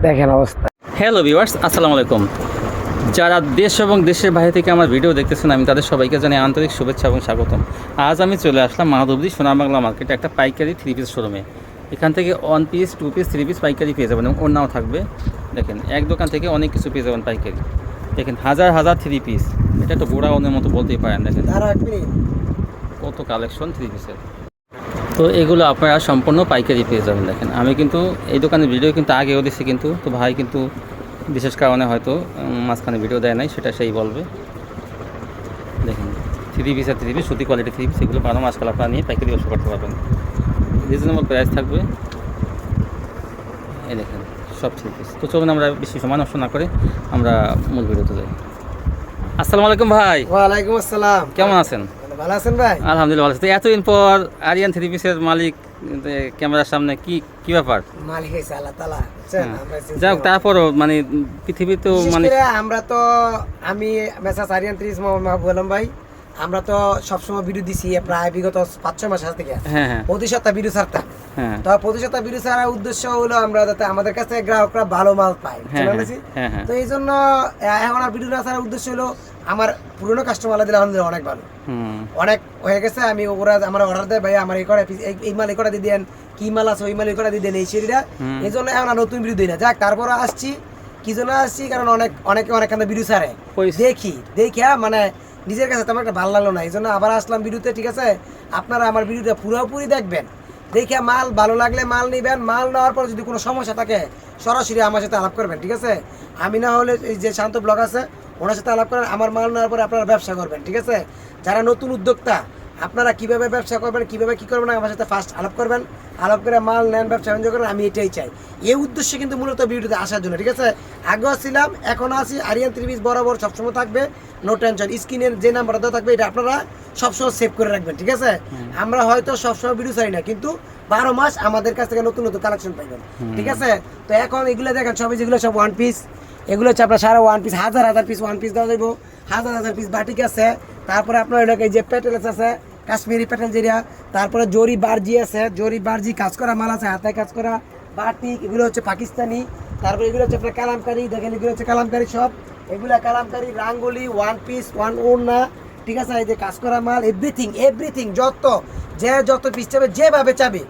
দেখেন অবস্থা। Hello viewers, আসসালামু আলাইকুম। যারা দেশ এবং দেশের বাইরে থেকে আমার ভিডিও দেখতেছেন, আমি তাদের সবাইকে জানাই আন্তরিক শুভেচ্ছা এবং স্বাগতম। আজ আমি চলে আসলাম মাধবদী সোনারবাংলা মার্কেটে একটা পাইকারি 3 পিস শোরুমে। এখান থেকে 1 পিস 2 পিস 3 পিস পাইকারি পেয়ে যাবেন এবং ওড়নাও থাকবে। দেখেন, এক দোকান থেকে অনেক কিছু পেয়ে যাবেন পাইকারি। দেখেন, হাজার হাজার 3 পিস, এটা তো গোড়াউনের মতো বলতেই পারেন। দেখেন কত কালেকশন 3 পিসের। তো এগুলো আপনারা সম্পূর্ণ পাইকারি পেয়ে যাবেন। দেখেন, আমি কিন্তু এই দোকানের ভিডিও কিন্তু আগেও দিচ্ছি, কিন্তু তো ভাই কিন্তু বিশেষ কারণে হয়তো মাঝখানে ভিডিও দেয় নাই, সেটা সেই বলবে। দেখেন, 3 পিসের 3 পিস সুতি কোয়ালিটি 3 পিস, এগুলো 12 মাস কাল আপনারা নিয়ে পাইকারি ব্যবসা করতে পারবেন। রিজনেবল প্রাইস থাকবে। এই দেখেন সব 3 পিস। তো চলুন আমরা বেশি সময় নষ্ট না করে আমরা মূল ভিডিওতে যাই। আসসালামু আলাইকুম ভাই। ওয়ালাইকুম আসসালাম। কেমন আছেন? ভালো আছেন ভাই? আলহামদুলিল্লাহ ভালো আছি। তো এতদিন পর আরিয়ান 3 পিসের মালিক ক্যামেরার সামনে, কি ব্যাপার? মালিক হইছে আল্লাহ তাআলা, বুঝছেন? আমরা যাক, তারপরও মানে পৃথিবী তো মানে আমরা তো আমি মেসাজ আরিয়ান 30 মাহবুব আলম ভাই, আমরা তো সবসময় ভিডিও দিছি প্রায় বিগত 5-6 মাস থেকে। হ্যাঁ হ্যাঁ প্রতি সপ্তাহে ভিডিও ছাড়তাম। হ্যাঁ তো প্রতি সপ্তাহে ভিডিও ছাড়ার উদ্দেশ্য হলো আমরা যাতে আমাদের কাছে গ্রাহকরা ভালো মাল পায়, হ্যাঁ বুঝছেন? হ্যাঁ হ্যাঁ তো এই জন্য এখন আর ভিডিও না ছাড়ার উদ্দেশ্য হলো আমার পুরনো কাস্টমার দিলে আলহামদুলিল্লাহ অনেক ভালো, অনেক হয়ে গেছে। আমি ওরা আমার অর্ডার দেয়, ভাই আমার এই করে এই মাল এই করে দিয়ে দেন, কি মাল আছে ওই মাল এই করে দিয়ে দেন, এই সেরিটা। এই জন্য এখন আর নতুন ভিডিও দিই না। যাক, তারপরে আসছি, কি জন্য আসছি, কারণ অনেকে অনেকখানে ভিডিও ছাড়ে, দেখি মানে নিজের কাছে তেমন একটা ভালো লাগলো না, এই জন্য আবার আসলাম ভিডিওতে। ঠিক আছে, আপনারা আমার ভিডিওটা পুরোপুরি দেখবেন, দেখে মাল ভালো লাগলে মাল নিবেন। মাল নেওয়ার পর যদি কোনো সমস্যা থাকে সরাসরি আমার সাথে আলাপ করবেন, ঠিক আছে? আমি না হলে এই যে শান্ত ব্লগ আছে ওনার সাথে আলাপ করেন, আমার মাল নেওয়ার পরে আপনারা ব্যবসা করবেন, ঠিক আছে? যারা নতুন উদ্যোক্তা, আপনারা কিভাবে ব্যবসা করবেন, কিভাবে কি করবেন, আমার সাথে ফার্স্ট আলাপ করবেন, আলাপ করে মাল নেন, ব্যবসা বাণিজ্য করেন। আমি এটাই চাই, এই উদ্দেশ্যে কিন্তু মূলত ভিডিওতে আসার জন্য, ঠিক আছে? আগেও ছিলাম, এখনও আছি। আরিয়ান 3 পিস বরাবর সবসময় থাকবে, নো টেনশন। স্ক্রিনের যে নাম্বারটা দেওয়া থাকবে এটা আপনারা সবসময় সেভ করে রাখবেন, ঠিক আছে? আমরা হয়তো সবসময় ভিডিও চাই না, কিন্তু 12 মাস আমাদের কাছ থেকে নতুন নতুন কালেকশন পাইবেন, ঠিক আছে? তো এখন এগুলো দেখেন, সবই যেগুলো সব 1 পিস, এগুলো হচ্ছে আপনার সারা 1 পিস, হাজার হাজার পিস 1 পিস দেওয়া যাবো, হাজার হাজার পিস বাটিক আছে। তারপরে আপনার এলাকায় যে প্যাটেলস আছে, কাশ্মীরি প্যাটেল যেটা, তারপরে জরি বার্জি আছে, জরি বার্জি কাজ করা মাল আছে, হাতে কাজ করা বাটিক, এগুলো হচ্ছে পাকিস্তানি। তারপরে এগুলো হচ্ছে আপনার কালামকারি, দেখেন এগুলো হচ্ছে কালামকারি সব, এগুলা কালামকারি, রাঙ্গুলি, 1 পিস 1 ওড়না, ঠিক আছে? এই যে কাজ করা মাল, এভরিথিং যত পিস চাবে, যেভাবে চাবে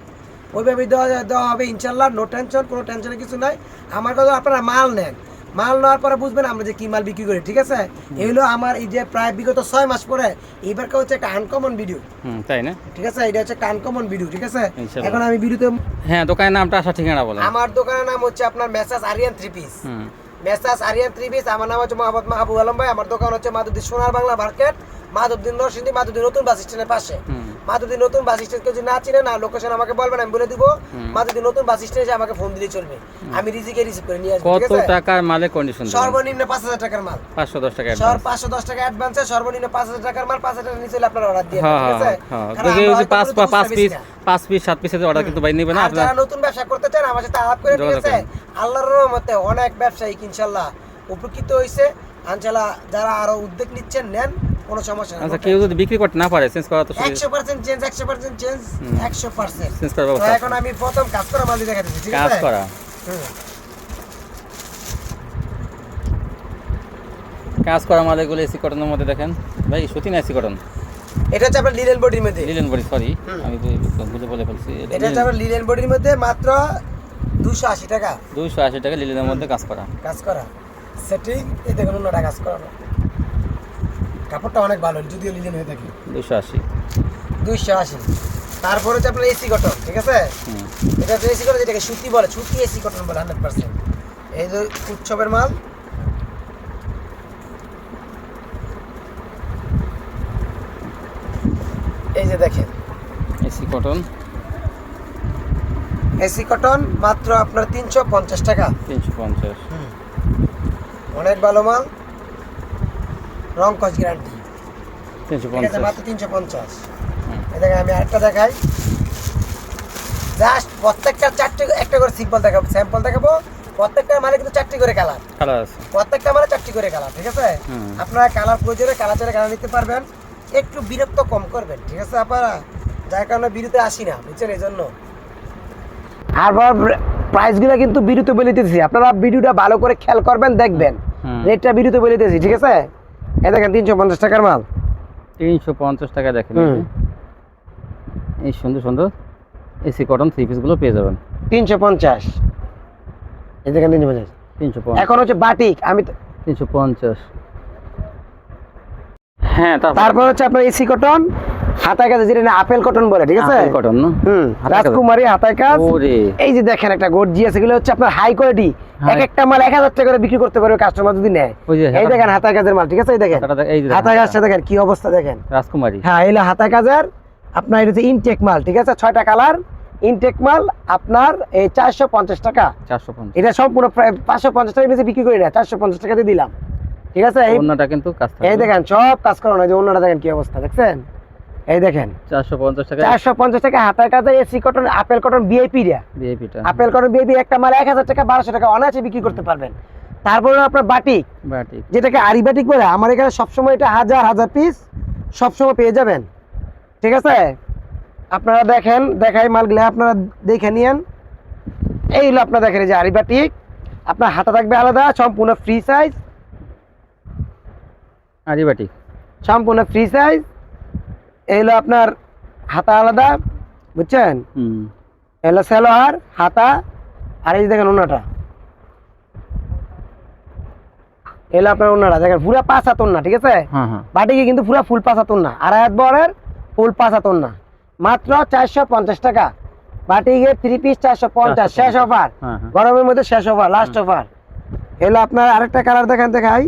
ওইভাবে দেওয়া হবে ইনশাল্লাহ, নো টেনশন, কোনো টেনশনের কিছু নাই। আমার কথা আপনারা মাল নেন, মাল নেওয়ার পরে বুঝবেন আমরা যে কি মাল বিক্রি করি, ঠিক আছে? এগুলো আমার এই যে প্রায় বিগত 6 মাস পরে এইবারটা হচ্ছে একটা আনকমন ভিডিও, তাই না? ঠিক আছে, এটা হচ্ছে একটা আনকমন ভিডিও, ঠিক আছে? এখন আমি ভিডিওতে, হ্যাঁ, দোকানের নামটা, আসা ঠিকানা বলেন। আমার দোকানের নাম হচ্ছে আপনার মেসাজ আরিয়ান 3 পিস। মেসাজ আরিয়ান 3 পিস, আমার নাম হচ্ছে মোহাম্মদ মাহবুব আলম ভাই। আমার দোকান হচ্ছে মাধবদী সোনার বাংলা মার্কেট, মাধবদী নরসিংদী, মাধবদী নতুন বাস স্ট্যান্ডের পাশে। মাধবদী নতুন বাস স্ট্যান্ড কেউ যদি না চিনে, না লোকেশন আমাকে বলবেন, আমি বলে দিব। মাধবী নতুন বাস স্ট্যান্ডে আমাকে ফোন দিলে চলবে, আমি রিজিকে রিসিভ করে নিয়ে আসবো। কত টাকার মালে কন্ডিশন? সর্বনিম্ন 5000 টাকার মাল, 510 টাকা, 510 টাকা অ্যাডভান্সে, সর্বনিম্ন 5000 টাকার মাল, 5000 টাকা নিচে আপনারা অর্ডার দিয়ে, ঠিক আছে? যদি 5 পিস 7 পিসের অর্ডার কিন্তু ভাই নেবে না। আপনারা নতুন ব্যবসা করতে চান আমার সাথে আলাপ করে, ঠিক আছে? আল্লাহর রহমতে অনেক ব্যবসায়ী ইনশাআল্লাহ উপকৃত হইছে, ইনশাআল্লাহ। যারা আরো উদ্যোগ নিচ্ছেন নেন, কোনো সমস্যা নেই। আচ্ছা, কেউ যদি বিক্রি করতে না পারে, চেঞ্জ করা তো 100% চেঞ্জ, 100% চেঞ্জ, 100% চেঞ্জ করার ব্যবস্থা। এখন আমি প্রথম কাজ করা মাল দেখাই দিচ্ছি, ঠিক আছে? কাজ করা মাল এগুলো এসি কটনের মধ্যে। দেখেন ভাই, সুতি না এসি কটন? এটা হচ্ছে আপনার লিনেন বডির মধ্যে, লিনেন বডি, সরি আমি ভুলে বলে ফেলছি। এটা হচ্ছে আপনার লিনেন বডির মধ্যে মাত্র 280 টাকা, 280 টাকা লিনেনের মধ্যে কাজ করা সেটিং। এই দেখুন অন্যটা কাজ করা, কাপড়টা অনেক ভালো, যদিও লিনেন হয়ে থাকে। 280। তারপরে হচ্ছে আপনার এসি কটন, ঠিক আছে? এটা হচ্ছে এসি কটন, যেটাকে সুতি বলে, সুতি এসি কটন বলে 100%। এই যে উৎসবের মাল, এই যে দেখেন এসি কটন মাত্র আপনার 350 টাকা। 350, অনেক ভালো মাল, রং কস গ্যারান্টি। 350 মাত্র 350। এই দেখেন, আমি আরেকটা দেখাই, জাস্ট প্রত্যেকটা 4টে একটা করে স্যাম্পল দেখাবো। প্রত্যেকটা মালে কিন্তু 4টি করে কালার আছে, প্রত্যেকটা মালে 4টি করে কালার, ঠিক আছে? আপনারা কালার প্রয়োজনে কালার চাইলে কালার নিতে পারবেন, একটু বিরক্ত কম করবেন, ঠিক আছে আপনারা? যার কারণে বিরুতে আসি না, বুঝছেন? এই জন্য। আর প্রাইসগুলো কিন্তু ভিডিওতে বলে দিতেছি, আপনারা ভিডিওটা ভালো করে খেয়াল করবেন, দেখবেন রেটটা ভিডিওতে বলে দিতেছি, ঠিক আছে? এই দেখেন 350 টাকার মাল, 350 টাকা দেখেন। এই সুন্দর সুন্দর এসি কটন থ্রি পিস গুলো পেয়ে যাবেন 350। এই দেখেন 350। 350 এখন হচ্ছে বাটিক, আমি 350। হ্যাঁ, তারপর হচ্ছে আপনার এসি কটন হাতায় কাজ, যেটা না আপেল কটন বলে, ঠিক আছে? কটন না, রাজকুমারী হাতায় কাজ। ওরে এই যে দেখেন একটা গর্জিয়াস, এগুলো হচ্ছে আপনার হাই কোয়ালিটি, এক একটা মাল 1000 টাকা করে বিক্রি করতে পারবে কাস্টমার যদি নেয়। এই দেখেন হাতায় কাজের মাল, ঠিক আছে? এই দেখেন হাতায় কাজটা দেখেন কি অবস্থা, দেখেন রাজকুমারী। হ্যাঁ, এই হাতায় কাজের আপনার এটা হচ্ছে ইনটেক মাল, ঠিক আছে? 6টা কালার ইনটেক মাল, আপনার এই 450 টাকা। 450 এটা সম্পূর্ণ 550 টাকা বেশি বিক্রি করি না, 450 টাকা দিয়ে দিলাম, ঠিক আছে? ওন্নাটা কিন্তু কাজ থাকবে। এই দেখেন সব কাজ করানো, যে অন্যটা দেখেন কি অবস্থা, দেখছেন? এই দেখেন 450 টাকা। 450 টাকা হাতায় কাজে AC cotton, apple cotton VIP টা, ভিআইপিটা আপেল কটন ভিআইপি একটা মাল 1000 টাকা 1200 টাকা অনায়াসে বিক্রি করতে পারবেন। তারপরে আপনার বাটিক, বাটিক যেটাকে আরি বাটিক বলে, আমার এখানে সবসময় এটা হাজার হাজার পিস সবসময় পেয়ে যাবেন, ঠিক আছে? আপনারা দেখেন, দেখাই মালগুলো আপনারা দেখে নিয়েন। এই হলো আপনার দেখেন, এই যে আরি বাটিক, আপনার হাতা থাকবে আলাদা, সম্পূর্ণ ফ্রি সাইজ, আরি বাটিক সম্পূর্ণ ফ্রি সাইজ। এই হলো আপনার হাতা আলাদা, বুঝছেন? এলো সালোয়ার হাতা, আর এই যে দেখেন ওন্নাটা, এলো আপনার ওন্নাটা দেখেন পুরা 5 হাত ওন্না, ঠিক আছে? বাটিকে কিন্তু পুরা ফুল 5 হাত ওন্না, 2.5 হাত বহরের ফুল 5 হাত ওন্না, মাত্র 450 টাকা। বাটিকে 3 পিস 450, শেষ অফার, গরমের মধ্যে শেষ অফার, লাস্ট অফার। এলো আপনার আরেকটা কালার দেখেন, দেখাই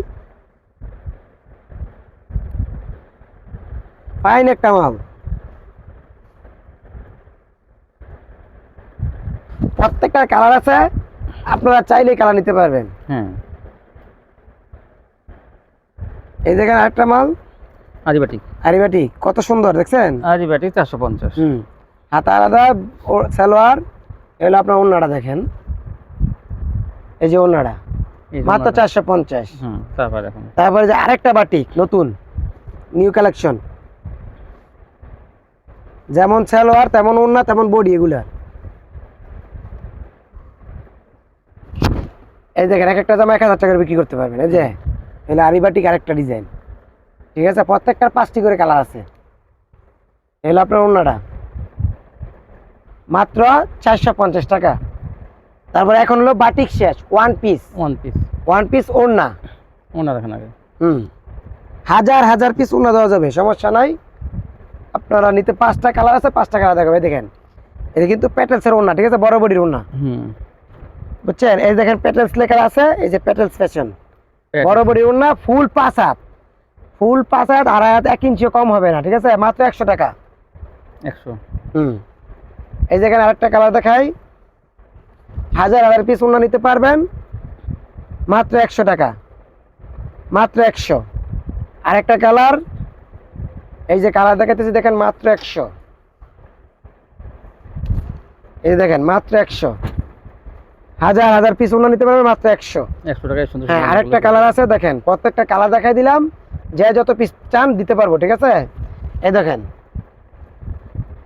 ফাইন একটা মাল, প্রত্যেকটা কালার আছে, আপনারা চাইলেই কালার নিতে পারবেন। এই দেখেন আরেকটা মাল আরি বাটিক, আরি বাটিক কত সুন্দর, দেখছেন? আরি বাটিক 450। হাতা আলাদা, সালোয়ার। এগুলো আপনার ওন্নাটা দেখেন, এই যে ওন্নাটা মাত্র 450। তারপরে যে আরেকটা বাটিক নতুন নিউ কালেকশন, যেমন সালোয়ার তেমন ওন্না তেমন বডি, এগুলা এই দেখেন এক একটা জামা 1000 টাকা বিক্রি করতে পারবেন। এই যে এগুলো আরি বাটিক আরেকটা ডিজাইন, ঠিক আছে? প্রত্যেকটার 5টি করে কালার আছে। এগুলো আপনার ওন্নাটা মাত্র 450 টাকা। তারপরে এখন হলো বাটিক শেষ, ওয়ান পিস ওন্না, দেখেন আগে। হাজার হাজার পিস ওন্না দেওয়া যাবে, সমস্যা নাই। আপনারা নিতে 5টা কালার আছে, 5টা কালার দেখাবে। দেখেন এটা কিন্তু প্যাটেলসের ওন্না, ঠিক আছে? বড় বডির ওন্না, বুঝছেন? এই দেখেন প্যাটেলস লেখা আছে, এই যে প্যাটেলস ফ্যাশন, বড় বডির ওন্না, ফুল 5 হাত, ফুল 5 হাত, 2.5 হাত, 1 ইঞ্চিও কম হবে না, ঠিক আছে? মাত্র 100 টাকা। 100। এই দেখেন আরেকটা কালার দেখাই, হাজার হাজার পিস ওন্না নিতে পারবেন মাত্র 100 টাকা, মাত্র 100। আরেকটা কালার, এই যে কালার দেখাতেছি দেখেন, মাত্র 100। এই দেখেন মাত্র 100, হাজার হাজার পিস ওন্না নিতে পারবেন মাত্র 100 টাকায় সুন্দর। হ্যাঁ, আরেকটা কালার আছে, দেখেন প্রত্যেকটা কালার দেখাই দিলাম, যে যত পিস চান দিতে পারবো, ঠিক আছে? এই দেখেন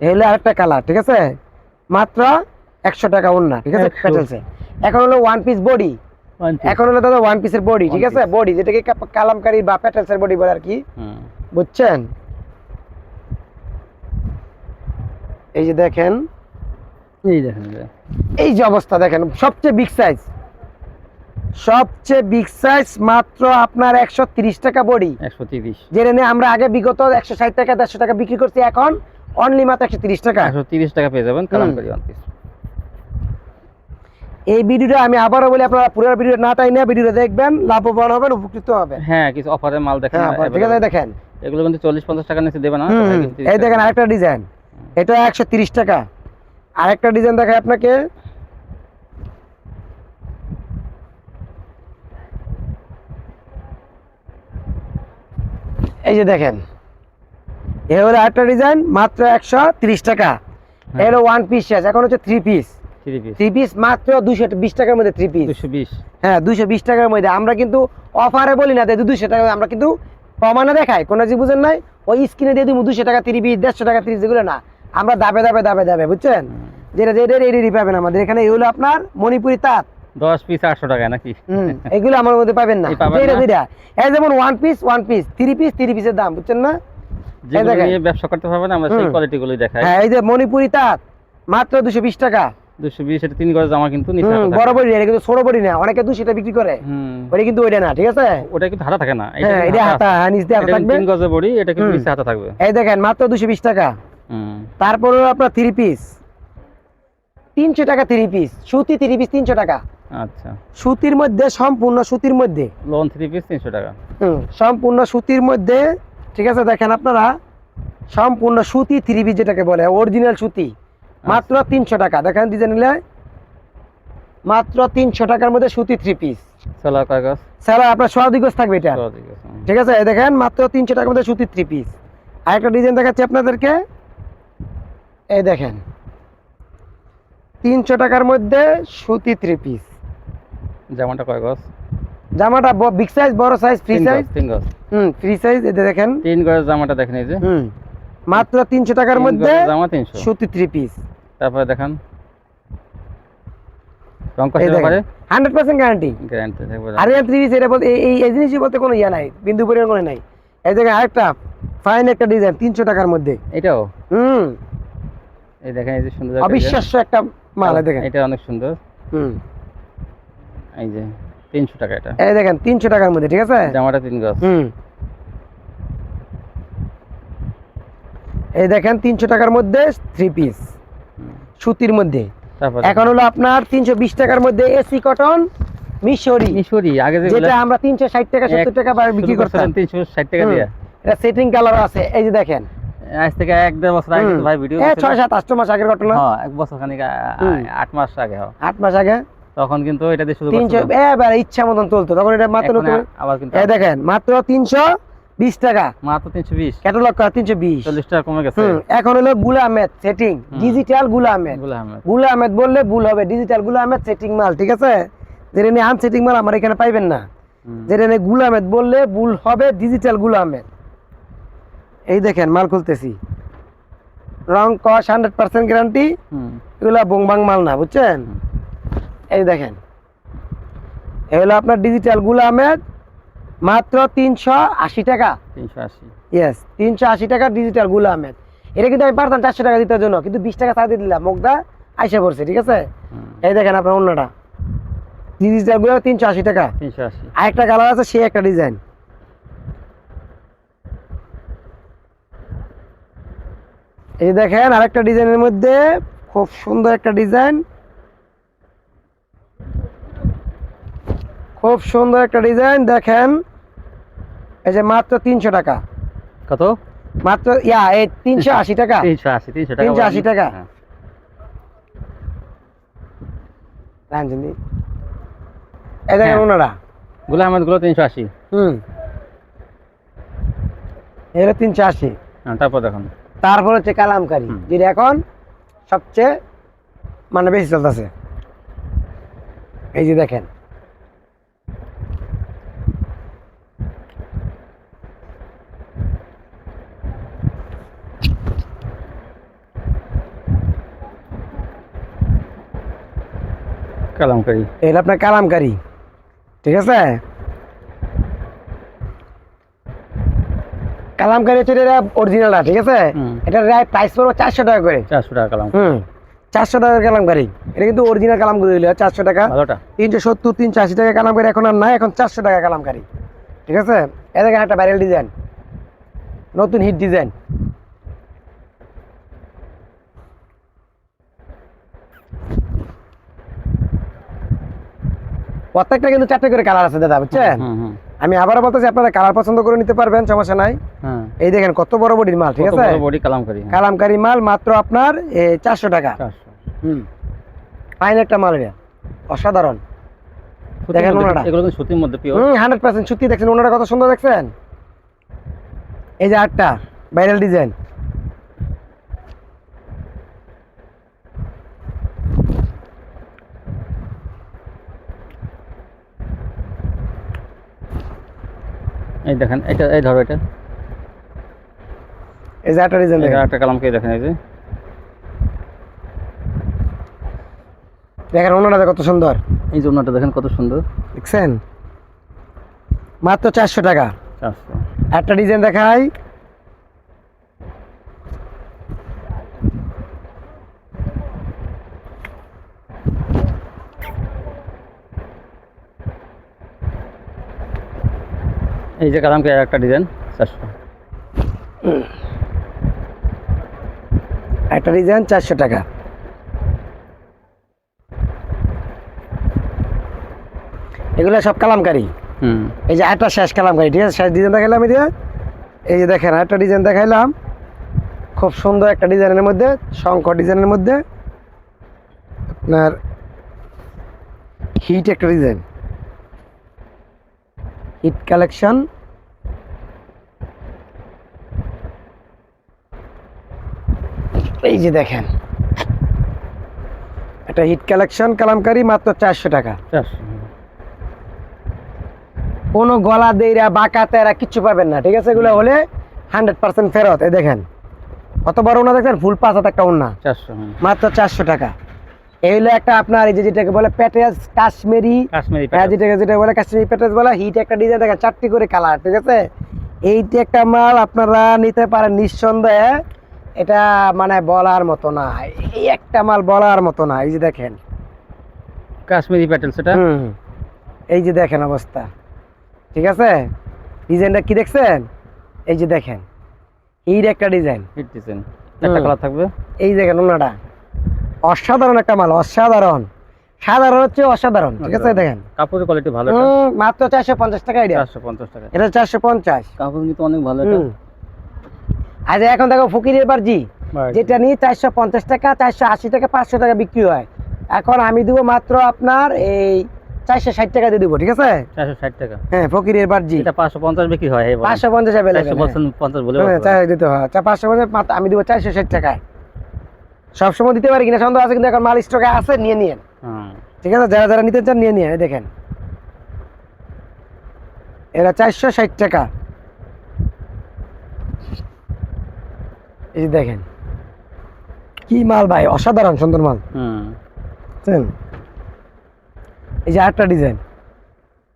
এই হলো আরেকটা কালার, ঠিক আছে? মাত্র 100 টাকা ওন্না, ঠিক আছে? প্যাটেলসে। এখন হলো ওয়ান পিস বডি, এখন হলো দাদা ওয়ান পিসের বডি, ঠিক আছে? বডি যেটাকে কালামকারী বা প্যাটেলসের বডি বলে আর কি, বুঝছেন? এই যে দেখেন, এই যে অবস্থা দেখেন, সবচেয়ে বিগ সাইজ মাত্র আপনার 130 টাকা বডি, 130, যেটা নিয়ে আমরা আগে বিগত 160 টাকা 150 টাকা বিক্রি করছি, এখন অনলি মাত্র 130 টাকা। 130 টাকা পেয়ে যাবেন কালামকারী ওয়ান পিস। এই ভিডিওটা আমি আবারও বলি, আপনারা পুরো ভিডিও না টাইনে ভিডিওটা দেখবেন, লাভবান হবেন, উপকৃত হবেন। হ্যাঁ, কিছু অফারের মাল দেখেন, ঠিক আছে? দেখেন এগুলো কিন্তু 40-50 টাকা নিচে দেবে না। এই দেখেন আরেকটা ডিজাইন, এটা 130 টাকা। আরেকটা ডিজাইন দেখাই আপনাকে, এই যে দেখেন এ হলো আরেকটা ডিজাইন, মাত্র 130 টাকা। এর ওয়ান পিস শেষ, এখন হচ্ছে 3 পিস মাত্র 220 টাকার মধ্যে। 3 পিস 220, হ্যাঁ 220 টাকার মধ্যে। আমরা কিন্তু অফারে বলি না 200 টাকা, আমরা কিন্তু প্রমাণে দেখাই, কোনো যে বুঝেন নাই ওই স্ক্রিনে দিয়ে দিব 200 টাকা 3 পিস, 150 টাকা 30, যেগুলো না, আমরা দাবে, বুঝছেন? যেটা যেটা রেডি পাবেন আমাদের এখানে। এই হলো আপনার মণিপুরি তাঁত, 10 পিস 800 টাকা নাকি? এগুলো আমার মধ্যে পাবেন না। এই পাবেন যেটা না? যেটা এই যেমন ওয়ান পিস 3 পিসের দাম, বুঝছেন না? যেগুলো দেখেন। নিয়ে ব্যবসা করতে পারবেন আমরা সেই কোয়ালিটি গুলোই দেখাই। হ্যাঁ, এই যে মণিপুরি তাঁত মাত্র 220 টাকা। 220 এটা 3 গজ জামা কিন্তু নিচে হাতা থাকে। বড় বড়ি এটা কিন্তু ছোট বড়ি না, অনেকে 200 টাকা বিক্রি করে। ওটা কিন্তু ওইটা না, ঠিক আছে? ওটা কিন্তু হাতা থাকে না, হ্যাঁ, এটা হাতা, নিচ দিয়ে হাতা এটা থাকবে। 3 গজের বড়ি, এটা কিন্তু নিচে হাতা থাকবে। এই দেখেন মাত্র 220 টাকা। তারপর হলো আপনার 3 পিস 300 টাকা, 3 পিস সুতি 3 পিস 300 টাকা। আচ্ছা, সুতির মধ্যে, সম্পূর্ণ সুতির মধ্যে, লোন 3 পিস 300 টাকা। সম্পূর্ণ সুতির মধ্যে, ঠিক আছে? দেখেন আপনারা, সম্পূর্ণ সুতি 3 পিস যেটাকে বলে অরিজিনাল সুতি, মাত্র 300 টাকা। দেখেন ডিজাইন নিলে মাত্র 300 টাকার মধ্যে সুতি 3 পিস। সালোয়ার কয় গজ? সারা আপনার 100 গজ থাকবে এটা, 100 গজ। ঠিক আছে? এই দেখেন মাত্র 300 টাকার মধ্যে সুতি 3 পিস। আরেকটা ডিজাইন দেখাচ্ছি আপনাদেরকে, এই দেখেন 300 টাকার মধ্যে সুতি 3 পিস। জামাটা কয় গজ? জামাটা বিগ সাইজ, বড় সাইজ, ফ্রি সাইজ। 3 গজ। Free size. এটা দেখেন 3 গজ জামাটা দেখেন, এই যে মাত্র 300 টাকার 3 মধ্যে গজ জামা 300। সুতি 3 পিস। তারপরে দেখান রং এই কষে পারে, 100% গ্যারান্টি। গ্যারান্টি থাকবে। আরিয়ান 3 পিস এটা বলতে এই জিনিসই বলতে কোনো ইয়া নাই, বিন্দু পরিমাণ কোনো নাই। এই দেখেন আরেকটা ফাইন একটা ডিজাইন 300 টাকার মধ্যে। এটাও এই দেখেন, এই যে সুন্দর একটা অবিশ্বাস্য একটা মাল। এই দেখেন এটা অনেক সুন্দর। এই যে 300 টাকা এটা। এই দেখেন 300 টাকার মধ্যে, ঠিক আছে? জামাটা 3 গজ। এই দেখেন 300 টাকার মধ্যে 3 পিস সুতির মধ্যে। তারপর এখন হলো আপনার 320 টাকার মধ্যে এসি কটন মিশরি। মিশরি আগে যেটা আমরা 360 টাকা 70 টাকা বিক্রি করতাম, 360 টাকা দিয়ে। এটা সেটিং কালার আছে। এই যে দেখেন আজ থেকে 1-1.5 বছর আগে কিন্তু ভাই ভিডিও 6-7-8 মাস আগের ঘটনা। হ্যাঁ, 1 বছর খানিক 8 মাস আগে। 8 মাস আগে তখন কিন্তু এটা দিয়ে শুরু 300 করতে এবারে ইচ্ছা মতন চলতো তখন। এটা মাত্র নতুন আবার কিন্তু এই দেখেন মাত্র 320 টাকা, মাত্র 320। ক্যাটালগ করা 320, 40 টাকা কমে গেছে। এখন হলো গুল আহমেদ সেটিং, ডিজিটাল গুল আহমেদ। গুল আহমেদ বললে ভুল হবে, ডিজিটাল গুল আহমেদ সেটিং মাল, ঠিক আছে? যেটা নিয়ে আনসেটিং মাল আমার এখানে পাইবেন না। যেটা নিয়ে গুল আহমেদ বললে ভুল হবে, ডিজিটাল গুল আহমেদ। এই দেখেন মাল খুলতেছি, রং কস 100% গ্যারান্টি। এগুলা বংবাং মাল না, বুঝছেন? এই দেখেন এই হলো আপনার ডিজিটাল গুল আহমেদ, মাত্র 380 টাকা। 380, ইয়েস 380 টাকা ডিজিটাল গুল আহমেদ। এটা কিন্তু আমি পারতাম 400 টাকা দিতে জন্য, কিন্তু 20 টাকা ছাড় দিয়ে দিলাম, মুগদা আইসা পড়ছে, ঠিক আছে? এই দেখেন আপনার অন্যটা ডিজিটাল গুলো 380 টাকা। 380 আরেকটা কালার আছে, সেই একটা ডিজাইন। এই দেখেন আরেকটা ডিজাইনের মধ্যে খুব সুন্দর একটা ডিজাইন, খুব সুন্দর একটা ডিজাইন। দেখেন এই যে মাত্র 300 টাকা। কত? মাত্র 380 টাকা। 380 টাকা। 380 টাকা। এই দেখেন ওনারা গুল আহমেদ গুলো 380। এগুলো 380। তারপর দেখুন, তারপর হচ্ছে কালামকারী, যেটা এখন সবচেয়ে মানে বেশি চলতেছে। এই যে দেখেন কালামকারী, এটা আপনার কালামকারী, ঠিক আছে? কালামকারী হচ্ছে এটা অরিজিনালটা, ঠিক আছে? এটা প্রাইস পড়বে 400 টাকা করে। 400 টাকা কালাম। 400 টাকা কালামকারী। এটা কিন্তু অরিজিনাল কালামকারী হইলো 400 টাকা। ভালোটা 370 380 টাকা কালামকারী এখন আর নাই, এখন 400 টাকা কালামকারী, ঠিক আছে? এই দেখেন একটা ভাইরাল ডিজাইন, নতুন হিট ডিজাইন। প্রত্যেকটা কিন্তু 4টে করে কালার আছে দাদা, বুঝছেন? আমি আবারও বলতেছি, আপনারা কালার পছন্দ করে নিতে পারবেন, সমস্যা নাই। এই দেখেন কত বড় বডির মাল, ঠিক আছে? বড় বডি কালামকারী। কালামকারী মাল মাত্র আপনার 400 টাকা। 400। ফাইন একটা মাল, এটা অসাধারণ। দেখেন ওনাটা, এগুলো কিন্তু সুতির মধ্যে পিওর। 100% সুতি। দেখছেন ওনাটা কত সুন্দর, দেখছেন? এই যে আরেকটা ভাইরাল ডিজাইন, এই দেখেন, এটা এই ধরো, এটা এই যে একটা ডিজাইন, দেখেন একটা কালামকারী দেখেন, এই যে দেখেন ওনাটা কত সুন্দর, এই যে ওনাটা দেখেন কত সুন্দর, দেখছেন? মাত্র 400 টাকা। 400। একটা ডিজাইন দেখাই, এই যে কালামকে একটা ডিজাইন 400। একটা ডিজাইন 400 টাকা। এগুলো সব কালামকারি। এই যে একটা শেষ কালামকারি, ঠিক আছে? শেষ ডিজাইন দেখাইলাম এই যে, এই যে দেখেন একটা ডিজাইন দেখাইলাম, খুব সুন্দর একটা ডিজাইনের মধ্যে, শঙ্কর ডিজাইনের মধ্যে আপনার হিট একটা ডিজাইন, হিট কালেকশন। এই যে দেখেন একটা হিট কালেকশন কালামকারি, মাত্র 400 টাকা। 400। কোনো গলা দেইরা বাঁকা তেরা কিচ্ছু পাবেন না, ঠিক আছে? এগুলো হলে 100% ফেরত। এই দেখেন কত বড় ওনা, দেখেন ফুল পাঁচ হাত একটা ওনা, 400। মাত্র 400 টাকা। এই হলো একটা আপনার এই যে যেটাকে বলে প্যাটেজ কাশ্মীরি, কাশ্মীরি যেটা বলে কাশ্মীরি প্যাটেজ বলে, হিট একটা ডিজাইন, দেখেন 4টি করে কালার, ঠিক আছে? এইটি একটা মাল আপনারা নিতে পারেন নিঃসন্দেহে, এটা মানে বলার মতো না, এই একটা মাল বলার মতো না। এই যে দেখেন কাশ্মীরি প্যাটেলস এটা। এই যে দেখেন অবস্থা, ঠিক আছে? ডিজাইনটা কি দেখছেন? এই যে দেখেন এইর একটা ডিজাইন, হিট ডিজাইন, একটা কালার থাকবে। এই দেখেন ওনাটা অসাধারণ একটা মাল, অসাধারণ, সাধারণ হচ্ছে অসাধারণ, ঠিক আছে? দেখেন কাপড়ের কোয়ালিটি ভালো, মাত্র 450 টাকা। এটা 450 টাকা। এটা 450। কাপড় কিন্তু অনেক ভালো এটা। আজ এখন দেখো ফকিরের বার্জি, যেটা নিয়ে 450 টাকা, 480 টাকা, 500 টাকা বিক্রি হয়, এখন আমি দিব মাত্র আপনার এই 460 টাকা দিয়ে দিব, ঠিক আছে? 460 টাকা। হ্যাঁ, ফকিরের বার্জি। এটা 550 বিক্রি হয়। 550 অ্যাভেলেবল, 450 বলে। হ্যাঁ, চাই দিতে হয়। 550 মাত্র আমি দিব 460 টাকায়। সবসময় দিতে পারি কিনা সন্দেহ আছে, কিন্তু এখন মাল স্টকে আছে, নিয়ে নিয়েন, ঠিক আছে? যারা যারা নিতে চান নিয়ে নিয়েন। দেখেন এরা 460 টাকা। এই যে দেখেন কি মাল ভাই, অসাধারণ সুন্দর মাল। বুঝছেন? এই যে আরেকটা ডিজাইন,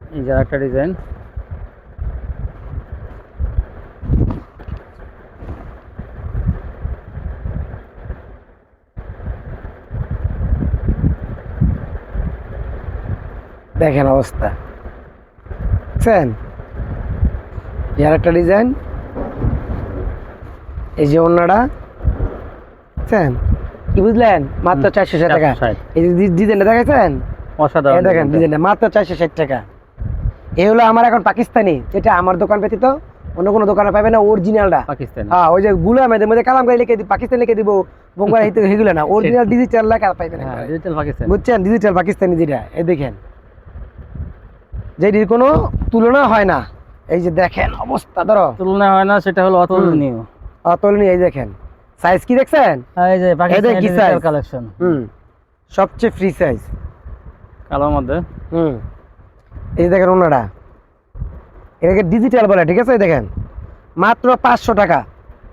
এই যে একটা ডিজাইন, দেখেন অবস্থা, বুঝছেন? এই আরেকটা ডিজাইন, এই যে ওন্নাটা, বুঝছেন? কি বুঝলেন? মাত্র 460 টাকা। 460। এই যে ডিজাইনটা দেখাচ্ছেন, অসাধারণ। এই দেখেন ডিজাইনটা মাত্র 460 টাকা। এই হলো আমার এখন পাকিস্তানি, যেটা আমার দোকান ব্যতীত অন্য কোনো দোকানে পাবে না, অরিজিনালটা পাকিস্তানি। হ্যাঁ, ওই যে গুলামের মধ্যে কালামকারি লিখে দিব, পাকিস্তানি লিখে দিব, বোম্বাই হিতে হেগুলো না, অরিজিনাল ডিজিটাল লেখা পাইবেন। ডিজিটাল পাকিস্তানি, বুঝছেন? ডিজিটাল পাকিস্তানি যেটা, এই দেখেন যেটির কোনো তুলনা হয় না। এই যে দেখেন অবস্থা, ধরো তুলনা হয় না, সেটা হলো অতুলনীয়। অতুলনীয়। এই দেখেন সাইজ কি দেখছেন? এই যে পাকিস্তানি কি ডিজিটাল size? কালেকশন, সবচেয়ে ফ্রি সাইজ। কালোর মধ্যে। এই যে দেখেন ওনাটা, এটাকে ডিজিটাল বলে, ঠিক আছে? দেখেন মাত্র 500 টাকা।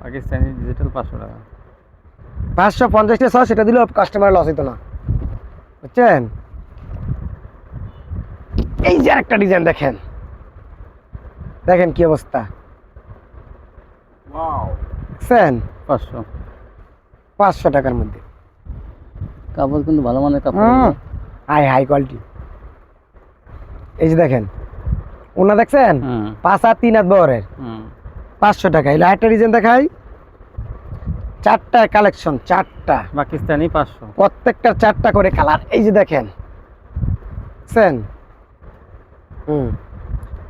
পাকিস্তানি ডিজিটাল 500 টাকা। 550 টাকা সেটা দিলেও কাস্টমার লস হইতো না, বুঝছেন? এই যে একটা ডিজাইন দেখেন, দেখেন কি অবস্থা, দেখছেন? 500 টাকার মধ্যে কাপড় কিন্তু ভালো মানের কাপড়, হাই কোয়ালিটি। এই যে দেখেন ওনা, দেখছেন? 5 আর 3 হাত বহরের, 500 টাকা। এই আরেকটা ডিজাইন দেখাই, 4টা কালেকশন, 4টা পাকিস্তানি 500, প্রত্যেকটা 4টা করে কালার। এই যে দেখেন, দেখছেন?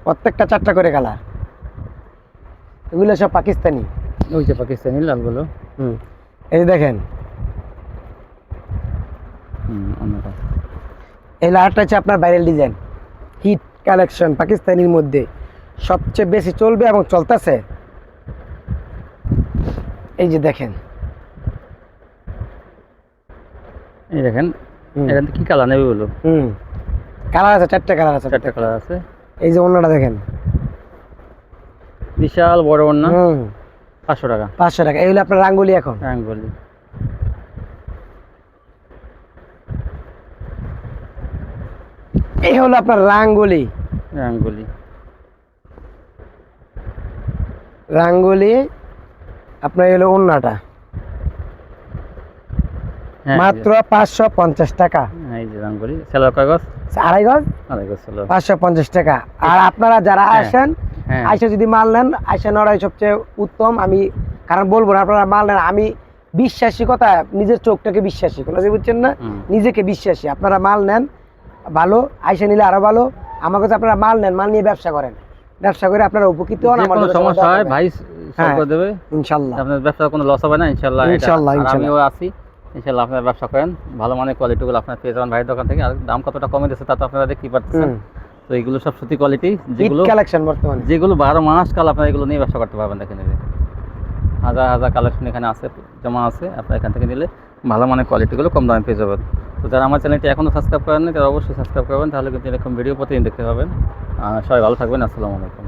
প্রত্যেকটা 4টা করে কালার, এগুলো সব পাকিস্তানি। ওই যে পাকিস্তানি লালগুলো। এই যে দেখেন এই লালটা হচ্ছে আপনার ভাইরাল ডিজাইন, হিট কালেকশন, পাকিস্তানির মধ্যে সবচেয়ে বেশি চলবে এবং চলতেছে। এই যে দেখেন, এই দেখেন, এটা কি কালার নেবে বলো? কালার আছে, 4টা কালার আছে, 4টা কালার আছে। এই যে ওন্নাটা দেখেন, বিশাল বড় ওন্না, 500 টাকা। 500 টাকা। এই হলো আপনার রাঙ্গুলি। এখন রাঙ্গুলি এই হলো আপনার রাঙ্গুলি, আপনার হলো ওন্নাটা হ্যাঁ, মাত্র 550 টাকা। এই যে রাঙ্গুলি সেলোয়ার কাগজ আড়াই গজ 550 টাকা। আর আপনারা যারা আসেন হ্যাঁ আইসা যদি মাল নেন, আইসা নড়াই সবচেয়ে উত্তম। আমি কারণ বলবো না, আপনারা মাল নেন, আমি বিশ্বাসী কথা, নিজের চোখটাকে বিশ্বাসী কোনো বুঝছেন না, নিজেকে বিশ্বাসী। আপনারা মাল নেন ভালো, আইসা নিলে আরো ভালো। আমার কাছে আপনারা মাল নেন, মাল নিয়ে ব্যবসা করেন, ব্যবসা করে আপনারা উপকৃত হন। আমার কোনো সমস্যা হয় ভাই সলভ করে দেবে ইনশাআল্লাহ। আপনার ব্যবসা কোনো লস হবে না ইনশাআল্লাহ। ইনশাআল্লাহ আমিও আছি ইনশাআল্লাহ। আপনারা ব্যবসা করেন, ভালো মানের কোয়ালিটিগুলো আপনার পেয়ে যাবেন ভাইয়ের দোকান থেকে। আর দাম কতটা কমে দিচ্ছে তা তো আপনারা দেখতেই পাচ্ছেন। তো এগুলো সব সত্যি কোয়ালিটি, যেগুলো কালেকশন বর্তমানে, যেগুলো 12 মাস কাল আপনারা এগুলো নিয়ে ব্যবসা করতে পারবেন। দেখেন হাজার হাজার কালেকশন এখানে আছে, জমা আছে। আপনারা এখান থেকে নিলে ভালো মানের কোয়ালিটিগুলো কম দামে পেয়ে যাবেন। তো যারা আমার চ্যানেলটি এখনও সাবস্ক্রাইব করেন তারা অবশ্যই সাবস্ক্রাইব করবেন, তাহলে কিন্তু এরকম ভিডিও প্রতিদিন দেখতে পাবেন। সবাই ভালো থাকবেন, আসসালামু আলাইকুম।